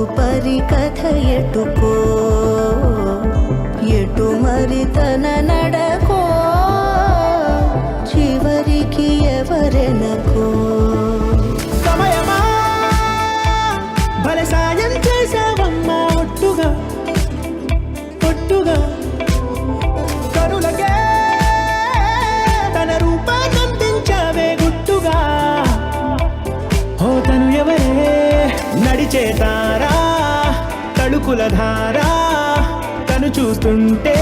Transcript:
తదుపరి కథ ఎటుకో ఎటు మరి తన నడకో చివరికి ఎవరెనకో సమయమా భలే సాయం చేసావమ్మా ఒట్టుగా ఒట్టుగా కనులకే తన రూపాన్నందించావే గుట్టుగా ఓ తను ఎవరే నడిచే తారా తళుకుల ధారా తను చూస్తుంటే